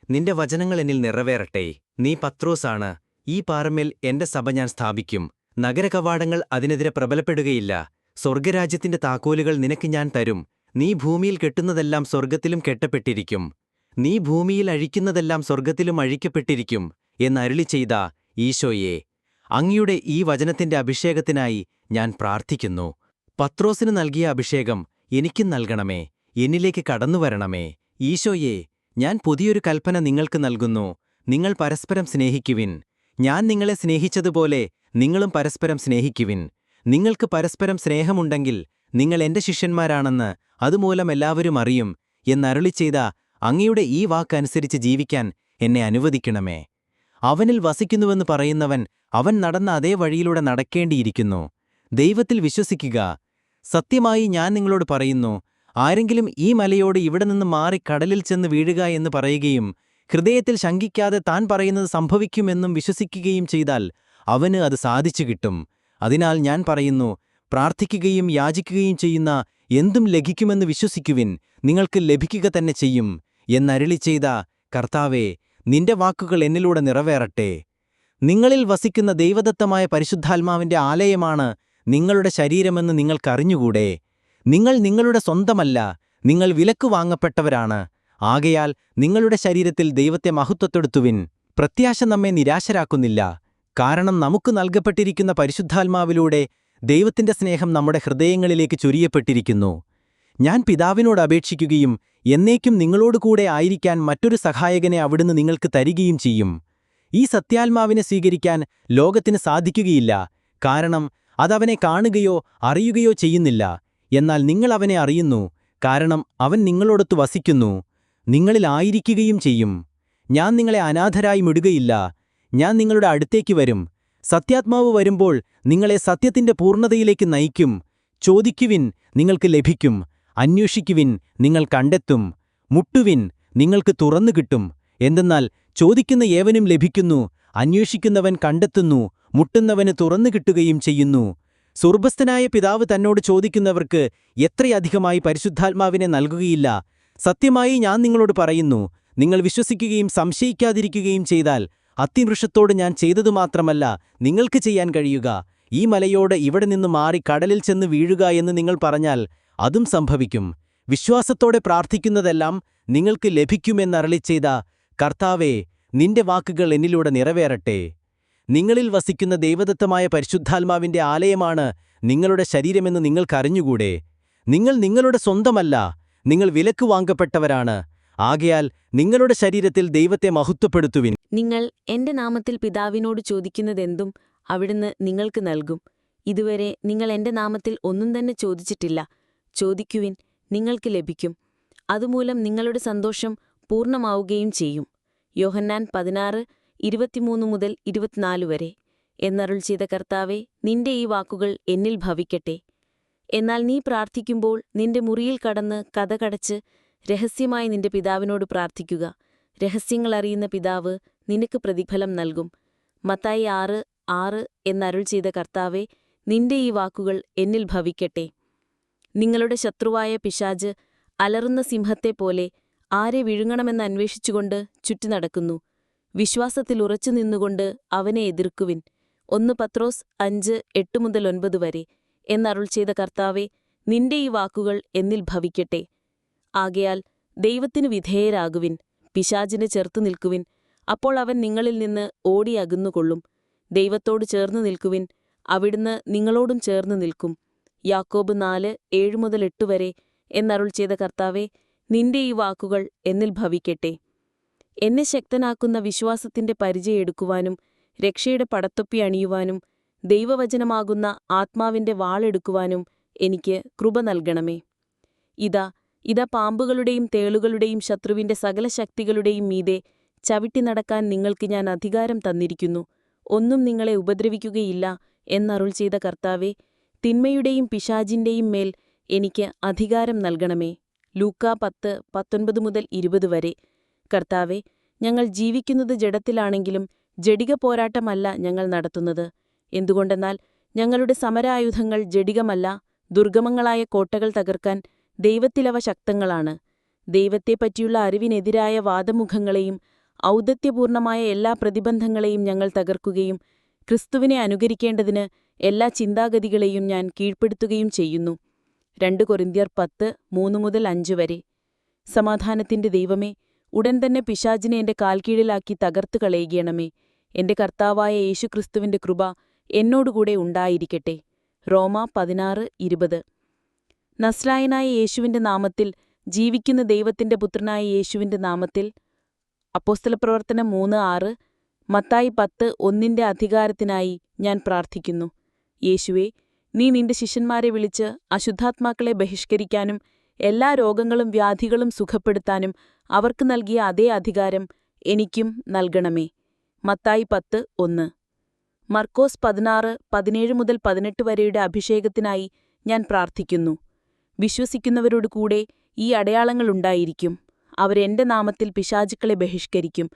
നിന്റെ വചനങ്ങൾ എന്നിൽ നിറവേറട്ടെ. നീ പത്രോസാണ്, ഈ പാറമേൽ എന്റെ സഭ ഞാൻ സ്ഥാപിക്കും. നഗരകവാടങ്ങൾ അതിനെതിരെ പ്രബലപ്പെടുകയില്ല. സ്വർഗരാജ്യത്തിന്റെ താക്കോലുകൾ നിനക്ക് ഞാൻ തരും. നീ ഭൂമിയിൽ കെട്ടുന്നതെല്ലാം സ്വർഗ്ഗത്തിലും കെട്ടപ്പെട്ടിരിക്കും, നീ ഭൂമിയിൽ അഴിക്കുന്നതെല്ലാം സ്വർഗ്ഗത്തിലും അഴിക്കപ്പെട്ടിരിക്കും എന്നരുളിച്ചെയ്ത ഈശോയെ, അങ്ങയുടെ ഈ വചനത്തിന്റെ അഭിഷേകത്തിനായി ഞാൻ പ്രാർത്ഥിക്കുന്നു. പത്രോസിന് നൽകിയ അഭിഷേകം എനിക്കും നൽകണമേ, എന്നിലേക്ക് കടന്നുവരണമേ. ഈശോയെ, ഞാൻ പുതിയൊരു കൽപ്പന നിങ്ങൾക്ക് നൽകുന്നു, നിങ്ങൾ പരസ്പരം സ്നേഹിക്കുവിൻ. ഞാൻ നിങ്ങളെ സ്നേഹിച്ചതുപോലെ നിങ്ങളും പരസ്പരം സ്നേഹിക്കുവിൻ. നിങ്ങൾക്ക് പരസ്പരം സ്നേഹമുണ്ടെങ്കിൽ നിങ്ങൾ എന്റെ ശിഷ്യന്മാരാണെന്ന് അതുമൂലം എല്ലാവരും അറിയും എന്നരുളിച്ചെയ്ത അങ്ങയുടെ ഈ വാക്കനുസരിച്ച് ജീവിക്കാൻ എന്നെ അനുവദിക്കണമേ. അവനിൽ വസിക്കുന്നുവെന്ന് പറയുന്നവൻ അവൻ നടന്ന അതേ വഴിയിലൂടെ നടക്കേണ്ടിയിരിക്കുന്നു. ദൈവത്തിൽ വിശ്വസിക്കുക, സത്യമായി ഞാൻ നിങ്ങളോട് പറയുന്നു, ആരെങ്കിലും ഈ മലയോട് ഇവിടെ നിന്ന് മാറി കടലിൽ ചെന്ന് വീഴുക എന്ന് പറയുകയും ഹൃദയത്തിൽ ശങ്കിക്കാതെ താൻ പറയുന്നത് സംഭവിക്കുമെന്നും വിശ്വസിക്കുകയും ചെയ്താൽ അവന് അത് സാധിച്ചു കിട്ടും. അതിനാൽ ഞാൻ പറയുന്നു, പ്രാർത്ഥിക്കുകയും യാചിക്കുകയും ചെയ്യുന്ന എന്തും ലഭിക്കുമെന്ന് വിശ്വസിക്കുവിൻ, നിങ്ങൾക്ക് ലഭിക്കുക തന്നെ ചെയ്യും എന്നരുളി ചെയ്ത കർത്താവേ, നിന്റെ വാക്കുകൾ എന്നിലൂടെ നിറവേറട്ടെ. നിങ്ങളിൽ വസിക്കുന്ന ദൈവദത്തമായ പരിശുദ്ധാത്മാവിന്റെ ആലയമാണ് നിങ്ങളുടെ ശരീരമെന്ന് നിങ്ങൾക്കറിഞ്ഞുകൂടെ? നിങ്ങൾ നിങ്ങളുടെ സ്വന്തമല്ല, നിങ്ങൾ വിലക്കു വാങ്ങപ്പെട്ടവരാണ്. ആകയാൽ നിങ്ങളുടെ ശരീരത്തിൽ ദൈവത്തെ മഹത്വപ്പെടുത്തുവിൻ. പ്രത്യാശ നമ്മെ നിരാശരാക്കുന്നില്ല, കാരണം നമുക്ക് നൽകപ്പെട്ടിരിക്കുന്ന പരിശുദ്ധാത്മാവിലൂടെ ദൈവത്തിന്റെ സ്നേഹം നമ്മുടെ ഹൃദയങ്ങളിലേക്ക് ചൊരിയപ്പെട്ടിരിക്കുന്നു. ഞാൻ പിതാവിനോട് അപേക്ഷിക്കുകയും എന്നേക്കും നിങ്ങളോടുകൂടെ ആയിരിക്കാൻ മറ്റൊരു സഹായകനെ അവിടുന്ന് നിങ്ങൾക്ക് തരികയും ചെയ്യും. ഈ സത്യാത്മാവിനെ സ്വീകരിക്കാൻ ലോകത്തിന് സാധിക്കുകയില്ല, കാരണം അതവനെ കാണുകയോ അറിയുകയോ ചെയ്യുന്നില്ല. എന്നാൽ നിങ്ങൾ അവനെ അറിയുന്നു, കാരണം അവൻ നിങ്ങളോടൊത്ത് വസിക്കുന്നു, നിങ്ങളിലായിരിക്കുകയും ചെയ്യും. ഞാൻ നിങ്ങളെ അനാഥരായി വിടുകയില്ല, ഞാൻ നിങ്ങളുടെ അടുത്തേക്ക് വരും. സത്യാത്മാവ് വരുമ്പോൾ നിങ്ങളെ സത്യത്തിന്റെ പൂർണ്ണതയിലേക്ക് നയിക്കും. ചോദിക്കുവിൻ, നിങ്ങൾക്ക് ലഭിക്കും. അന്വേഷിക്കുവിൻ, നിങ്ങൾ കണ്ടെത്തും. മുട്ടുവിൻ, നിങ്ങൾക്ക് തുറന്നു കിട്ടും. എന്തെന്നാൽ ചോദിക്കുന്ന ഏവനും ലഭിക്കുന്നു, അന്വേഷിക്കുന്നവൻ കണ്ടെത്തുന്നു, മുട്ടുന്നവന് തുറന്നു കിട്ടുകയും ചെയ്യുന്നു. സ്വർഗ്ഗസ്ഥനായ പിതാവ് തന്നോട് ചോദിക്കുന്നവർക്ക് എത്രയധികമായി പരിശുദ്ധാത്മാവിനെ നൽകുകയില്ല. സത്യമായി ഞാൻ നിങ്ങളോട് പറയുന്നു, നിങ്ങൾ വിശ്വസിക്കുകയും സംശയിക്കാതിരിക്കുകയും ചെയ്താൽ അത്തിവൃക്ഷത്തോട് ഞാൻ ചെയ്തതുമാത്രമല്ല നിങ്ങൾക്ക് ചെയ്യാൻ കഴിയുക. ഈ മലയോട് ഇവിടെ നിന്ന് മാറി കടലിൽ ചെന്ന് വീഴുക എന്ന് നിങ്ങൾ പറഞ്ഞാൽ അതും സംഭവിക്കും. വിശ്വാസത്തോടെ പ്രാർത്ഥിക്കുന്നതെല്ലാം നിങ്ങൾക്ക് ലഭിക്കുമെന്നരുളി ചെയ്ത കർത്താവേ, നിന്റെ വാക്കുകൾ എന്നിലൂടെ നിറവേറട്ടെ. നിങ്ങളിൽ വസിക്കുന്ന ദൈവദത്തമായ പരിശുദ്ധാത്മാവിന്റെ ആലയമാണ് നിങ്ങളുടെ ശരീരമെന്ന് നിങ്ങൾക്കറിഞ്ഞുകൂടെ? നിങ്ങൾ നിങ്ങളുടെ സ്വന്തമല്ല, നിങ്ങൾ വിലക്കു വാങ്ങപ്പെട്ടവരാണ്. ആകയാൽ നിങ്ങളുടെ ശരീരത്തിൽ ദൈവത്തെ മഹത്വപ്പെടുത്തുവിൻ. നിങ്ങൾ എന്റെ നാമത്തിൽ പിതാവിനോട് ചോദിക്കുന്നതെന്തും അവിടുന്ന് നിങ്ങൾക്ക് നൽകും. ഇതുവരെ നിങ്ങൾ എന്റെ നാമത്തിൽ ഒന്നും തന്നെ ചോദിച്ചിട്ടില്ല. ചോദിക്കുവിൻ, നിങ്ങൾക്ക് ലഭിക്കും. അതുമൂലം നിങ്ങളുടെ സന്തോഷം പൂർണ്ണമാവുകയും ചെയ്യും. യോഹന്നാൻ 16:23-24 വരെ. എന്നരുൾ ചെയ്ത കർത്താവേ, നിന്റെ ഈ വാക്കുകൾ എന്നിൽ ഭവിക്കട്ടെ. എന്നാൽ നീ പ്രാർത്ഥിക്കുമ്പോൾ നിന്റെ മുറിയിൽ കടന്ന് കതകടച്ച് രഹസ്യമായി നിന്റെ പിതാവിനോട് പ്രാർത്ഥിക്കുക. രഹസ്യങ്ങൾ അറിയുന്ന പിതാവ് നിനക്ക് പ്രതിഫലം നൽകും. മത്തായി 6:6 എന്നരുൾ ചെയ്ത കർത്താവേ, നിന്റെ ഈ വാക്കുകൾ എന്നിൽ ഭവിക്കട്ടെ. നിങ്ങളുടെ ശത്രുവായ പിശാച് അലറുന്ന സിംഹത്തെപ്പോലെ ആരെ വിഴുങ്ങണമെന്ന് അന്വേഷിച്ചുകൊണ്ട് ചുറ്റി നടക്കുന്നു. വിശ്വാസത്തിൽ ഉറച്ചു നിന്നുകൊണ്ട് അവനെ എതിർക്കുവിൻ. 1 പത്രോസ് 5:8-9 വരെ. എന്നരുൾ ചെയ്ത കർത്താവേ, നിന്റെ ഈ വാക്കുകൾ എന്നിൽ ഭവിക്കട്ടെ. ആകയാൽ ദൈവത്തിനു വിധേയരാകുവിൻ, പിശാചിനെ ചെറുത്തു നിൽക്കുവിൻ, അപ്പോൾ അവൻ നിങ്ങളിൽ നിന്ന് ഓടി അകന്നുകൊള്ളും. ദൈവത്തോട് ചേർന്നു നിൽക്കുവിൻ, അവിടുന്ന് നിങ്ങളോടും ചേർന്നു നിൽക്കും. യാക്കോബ് 4:7-8 വരെ. എന്നരുൾ ചെയ്ത കർത്താവേ, നിന്റെ ഈ വാക്കുകൾ എന്നിൽ ഭവിക്കട്ടെ. എന്നെ ശക്തനാക്കുന്ന വിശ്വാസത്തിന്റെ പരിചയം എടുക്കുവാനും രക്ഷയുടെ പടത്തൊപ്പി അണിയുവാനും ദൈവവചനമാകുന്ന ആത്മാവിന്റെ വാളെടുക്കുവാനും എനിക്ക് കൃപ നൽകണമേ. ഇതാ പാമ്പുകളുടെയും തേളുകളുടെയും ശത്രുവിന്റെ സകല ശക്തികളുടെയും മീതെ ചവിട്ടി നടക്കാൻ നിങ്ങൾക്ക് ഞാൻ അധികാരം തന്നിരിക്കുന്നു. ഒന്നും നിങ്ങളെ ഉപദ്രവിക്കുകയില്ല എന്നരുൾ ചെയ്ത കർത്താവേ, തിന്മയുടെയും പിശാചിന്റെയും മേൽ എനിക്ക് അധികാരം നൽകണമേ. ലൂക്കാ 10:19-20 വരെ. കർത്താവേ, ഞങ്ങൾ ജീവിക്കുന്നത് ജഡത്തിലാണെങ്കിലും ജഡിക പോരാട്ടമല്ല ഞങ്ങൾ നടത്തുന്നത്. എന്തുകൊണ്ടെന്നാൽ ഞങ്ങളുടെ സമരായുധങ്ങൾ ജഡികമല്ല, ദുർഗമങ്ങളായ കോട്ടകൾ തകർക്കാൻ ദൈവത്തിലവ ശക്തങ്ങളാണ്. ദൈവത്തെപ്പറ്റിയുള്ള അറിവിനെതിരായ വാദമുഖങ്ങളെയും ഔദത്യപൂർണമായ എല്ലാ പ്രതിബന്ധങ്ങളെയും ഞങ്ങൾ തകർക്കുകയും ക്രിസ്തുവിനെ അനുകരിക്കേണ്ടതിന് എല്ലാ ചിന്താഗതികളെയും ഞാൻ കീഴ്പ്പെടുത്തുകയും ചെയ്യുന്നു. 2 കൊരിന്ത്യർ 10:3-5 വരെ. സമാധാനത്തിന്റെ ദൈവമേ, ഉടൻ തന്നെ പിശാചിനെ എന്റെ കാൽക്കീഴിലാക്കി തകർത്തു കളയുകണമേ. എന്റെ കർത്താവായ യേശുക്രിസ്തുവിന്റെ കൃപ എന്നോടുകൂടെ ഉണ്ടായിരിക്കട്ടെ. റോമാ 16:20. നസ്രായനായ യേശുവിന്റെ നാമത്തിൽ, ജീവിക്കുന്ന ദൈവത്തിന്റെ പുത്രനായ യേശുവിന്റെ നാമത്തിൽ. അപ്പോസ്തലപ്രവർത്തനം 3:6. മത്തായി 10:1 അധികാരത്തിനായി ഞാൻ പ്രാർത്ഥിക്കുന്നു. യേശുവേ, നീ നിന്റെ ശിഷ്യന്മാരെ വിളിച്ച് അശുദ്ധാത്മാക്കളെ ബഹിഷ്കരിക്കാനും എല്ലാ രോഗങ്ങളും വ്യാധികളും സുഖപ്പെടുത്താനും അവർക്ക് നൽകിയ അതേ അധികാരം എനിക്കും നൽകണമേ. മത്തായി 10:1. മർക്കോസ് 16:17-18 വരെയുടെ അഭിഷേകത്തിനായി ഞാൻ പ്രാർത്ഥിക്കുന്നു. വിശ്വസിക്കുന്നവരോട് കൂടെ ഈ അടയാളങ്ങളുണ്ടായിരിക്കും. അവരെന്റെ നാമത്തിൽ പിശാചുക്കളെ ബഹിഷ്കരിക്കും,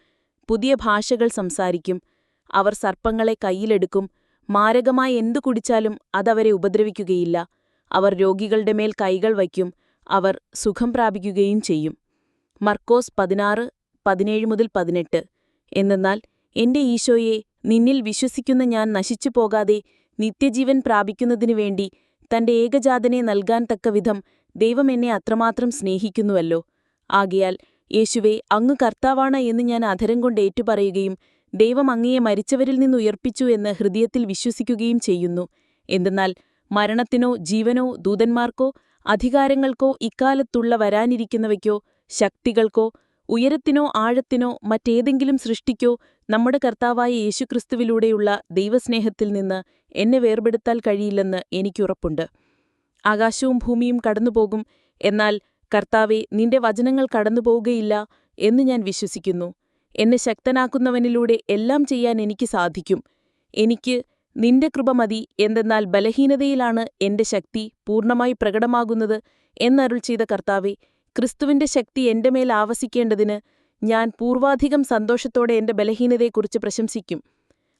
പുതിയ ഭാഷകൾ സംസാരിക്കും, അവർ സർപ്പങ്ങളെ കയ്യിലെടുക്കും, മാരകമായ എന്തു കുടിച്ചാലും അതവരെ ഉപദ്രവിക്കുകയില്ല, അവർ രോഗികളുടെ മേൽ കൈകൾ വയ്ക്കും, അവർ സുഖം പ്രാപിക്കുകയും ചെയ്യും. മർക്കോസ് 16:17-18. എന്തെന്നാൽ എന്റെ ഈശോയെ, നിന്നിൽ വിശ്വസിക്കുന്ന ഞാൻ നശിച്ചു പോകാതെ നിത്യജീവൻ പ്രാപിക്കുന്നതിനുവേണ്ടി തന്റെ ഏകജാതനെ നൽകാൻ തക്കവിധം ദൈവം എന്നെ അത്രമാത്രം സ്നേഹിക്കുന്നുവല്ലോ. ആകയാൽ യേശുവേ, അങ്ങ് കർത്താവാണ് എന്ന് ഞാൻ അധരം കൊണ്ട് ഏറ്റുപറയുകയും ദൈവം അങ്ങയെ മരിച്ചവരിൽ നിന്ന് ഉയർപ്പിച്ചു എന്ന് ഹൃദയത്തിൽ വിശ്വസിക്കുകയും ചെയ്യുന്നു. എന്തെന്നാൽ മരണത്തിനോ ജീവനോ ദൂതന്മാർക്കോ അധികാരങ്ങൾക്കോ ഇക്കാലത്തുള്ള വരാനിരിക്കുന്നവയ്ക്കോ ശക്തികൾക്കോ ഉയരത്തിനോ ആഴത്തിനോ മറ്റേതെങ്കിലും സൃഷ്ടിക്കോ നമ്മുടെ കർത്താവായ യേശുക്രിസ്തുവിലൂടെയുള്ള ദൈവസ്നേഹത്തിൽ നിന്ന് എന്നെ വേർപെടുത്താൻ കഴിയില്ലെന്ന് എനിക്കുറപ്പുണ്ട്. ആകാശവും ഭൂമിയും കടന്നുപോകും, എന്നാൽ കർത്താവേ, നിന്റെ വചനങ്ങൾ കടന്നുപോകുകയില്ല എന്ന് ഞാൻ വിശ്വസിക്കുന്നു. എന്നെ ശക്തനാക്കുന്നവനിലൂടെ എല്ലാം ചെയ്യാൻ എനിക്ക് സാധിക്കും. എനിക്ക് നിന്റെ കൃപ മതി, എന്തെന്നാൽ ബലഹീനതയിലാണ് എന്റെ ശക്തി പൂർണ്ണമായി പ്രകടമാകുന്നത് എന്നരുൾ ചെയ്ത കർത്താവേ, ക്രിസ്തുവിന്റെ ശക്തി എന്റെ മേൽ ആവസിക്കേണ്ടതിന് ഞാൻ പൂർവാധികം സന്തോഷത്തോടെ എന്റെ ബലഹീനതയെക്കുറിച്ച് പ്രശംസിക്കും.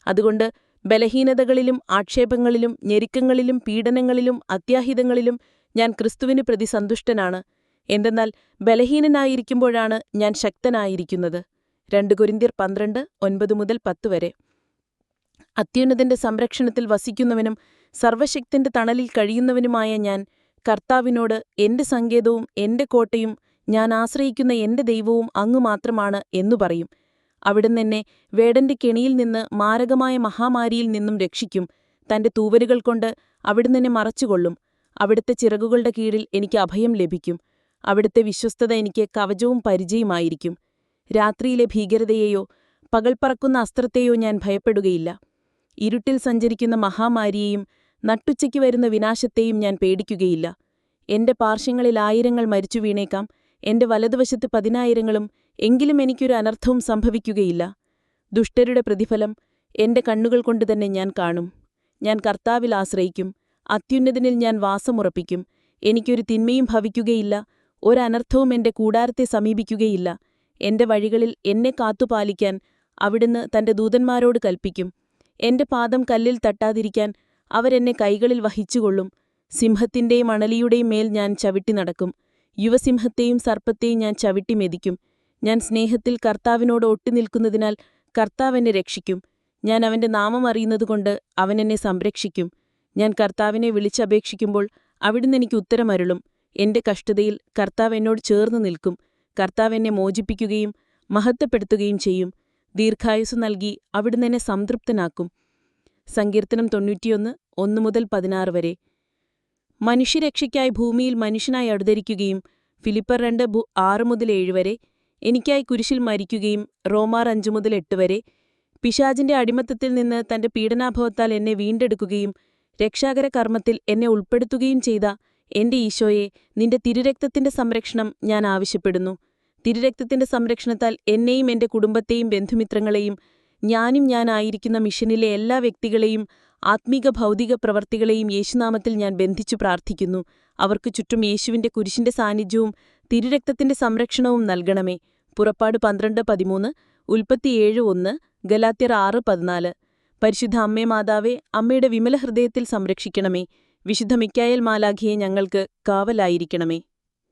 അതുകൊണ്ട് ബലഹീനതകളിലും ആക്ഷേപങ്ങളിലും ഞെരുക്കങ്ങളിലും പീഡനങ്ങളിലും അത്യാഹിതങ്ങളിലും ഞാൻ ക്രിസ്തുവിന് പ്രതി സന്തുഷ്ടനാണ്. എന്തെന്നാൽ ബലഹീനനായിരിക്കുമ്പോഴാണ് ഞാൻ ശക്തനായിരിക്കുന്നത്. 2 കൊരിന്ത്യർ 12:9-10 വരെ. അത്യുന്നതന്റെ സംരക്ഷണത്തിൽ വസിക്കുന്നവനും സർവശക്തന്റെ തണലിൽ കഴിയുന്നവനുമായ ഞാൻ കർത്താവിനോട്, എന്റെ സങ്കേതവും എന്റെ കോട്ടയും ഞാൻ ആശ്രയിക്കുന്ന എന്റെ ദൈവവും അങ്ങ് മാത്രമാണ് എന്നു പറയും. അവിടുന്ന് എന്നെ വേടന്റെ കെണിയിൽ നിന്ന് മാരകമായ മഹാമാരിയിൽ നിന്നും രക്ഷിക്കും. തന്റെ തൂവലുകൾ കൊണ്ട് അവിടുന്ന് എന്നെ മറച്ചുകൊള്ളും. അവിടുത്തെ ചിറകുകളുടെ കീഴിൽ എനിക്ക് അഭയം ലഭിക്കും. അവിടുത്തെ വിശ്വസ്തത എനിക്ക് കവചവും പരിചയമായിരിക്കും. രാത്രിയിലെ ഭീകരതയെയോ പകൽ പറക്കുന്ന അസ്ത്രത്തെയോ ഞാൻ ഭയപ്പെടുകയില്ല. ഇരുട്ടിൽ സഞ്ചരിക്കുന്ന മഹാമാരിയെയും നട്ടുച്ചയ്ക്ക് വരുന്ന വിനാശത്തെയും ഞാൻ പേടിക്കുകയില്ല. എന്റെ പാർശ്വങ്ങളിൽ 1000 മരിച്ചു വീണേക്കാം, എന്റെ വലതുവശത്ത് 10,000, എങ്കിലും എനിക്കൊരു അനർത്ഥവും സംഭവിക്കുകയില്ല. ദുഷ്ടരുടെ പ്രതിഫലം എന്റെ കണ്ണുകൾ കൊണ്ട് തന്നെ ഞാൻ കാണും. ഞാൻ കർത്താവിൽ ആശ്രയിക്കും, അത്യുന്നതനിൽ ഞാൻ വാസമുറപ്പിക്കും. എനിക്കൊരു തിന്മയും ഭവിക്കുകയില്ല, ഒരനർത്ഥവും എന്റെ കൂടാരത്തെ സമീപിക്കുകയില്ല. എന്റെ വഴികളിൽ എന്നെ കാത്തുപാലിക്കാൻ അവിടുന്ന് തന്റെ ദൂതന്മാരോട് കൽപ്പിക്കും. എന്റെ പാദം കല്ലിൽ തട്ടാതിരിക്കാൻ അവരെന്നെ കൈകളിൽ വഹിച്ചുകൊള്ളും. സിംഹത്തിന്റെയും അണലിയുടെയും മേൽ ഞാൻ ചവിട്ടി നടക്കും. യുവസിംഹത്തെയും സർപ്പത്തെയും ഞാൻ ചവിട്ടി മെതിക്കും. ഞാൻ സ്നേഹത്തിൽ കർത്താവിനോട് ഒട്ടിനിൽക്കുന്നതിനാൽ കർത്താവ് എന്നെ രക്ഷിക്കും. ഞാൻ അവന്റെ നാമം അറിയുന്നതുകൊണ്ട് അവൻ എന്നെ സംരക്ഷിക്കും. ഞാൻ കർത്താവിനെ വിളിച്ചപേക്ഷിക്കുമ്പോൾ അവിടുന്ന് എനിക്ക് ഉത്തരമരുളും. എന്റെ കഷ്ടതയിൽ കർത്താവ് എന്നോട് ചേർന്ന് നിൽക്കും. കർത്താവ് എന്നെ മോചിപ്പിക്കുകയും മഹത്വപ്പെടുത്തുകയും ചെയ്യും. ദീർഘായുസ്സ് നൽകി അവിടുന്ന് എന്നെ സംതൃപ്തനാക്കും. സങ്കീർത്തനം 91:1-16 വരെ. മനുഷ്യരക്ഷയ്ക്കായി ഭൂമിയിൽ മനുഷ്യനായി അവതരിക്കുകയും ഫിലിപ്പർ 2:6-7 വരെ. എനിക്കായി കുരിശിൽ മരിക്കുകയും റോമാർ 5-8 വരെ. പിശാചിന്റെ അടിമത്തത്തിൽ നിന്ന് തന്റെ പീഡനാഭവത്താൽ എന്നെ വീണ്ടെടുക്കുകയും രക്ഷാകര കർമ്മത്തിൽ എന്നെ ഉൾപ്പെടുത്തുകയും ചെയ്ത എന്റെ ഈശോയെ, നിന്റെ തിരുരക്തത്തിന്റെ സംരക്ഷണം ഞാൻ ആവശ്യപ്പെടുന്നു. തിരുരക്തത്തിന്റെ സംരക്ഷണത്താൽ എന്നെയും എന്റെ കുടുംബത്തെയും ബന്ധുമിത്രങ്ങളെയും ഞാനും ഞാനായിരിക്കുന്ന മിഷനിലെ എല്ലാ വ്യക്തികളെയും ആത്മീക ഭൗതിക പ്രവർത്തികളെയും യേശുനാമത്തിൽ ഞാൻ ബന്ധിച്ചു പ്രാർത്ഥിക്കുന്നു. അവർക്ക് ചുറ്റും യേശുവിന്റെ കുരിശിന്റെ സാന്നിധ്യവും തിരുരക്തത്തിന്റെ സംരക്ഷണവും നൽകണമേ. പുറപ്പാട് 12:13, ഉൽപ്പത്തി 7:1, ഗലാത്യർ 6:14. പരിശുദ്ധ അമ്മേ മാതാവേ, അമ്മയുടെ വിമല ഹൃദയത്തിൽ സംരക്ഷിക്കണമേ. വിശുദ്ധ മിക്കായേൽ മാലാഖയെ ഞങ്ങൾക്ക് കാവലായിരിക്കണമേ.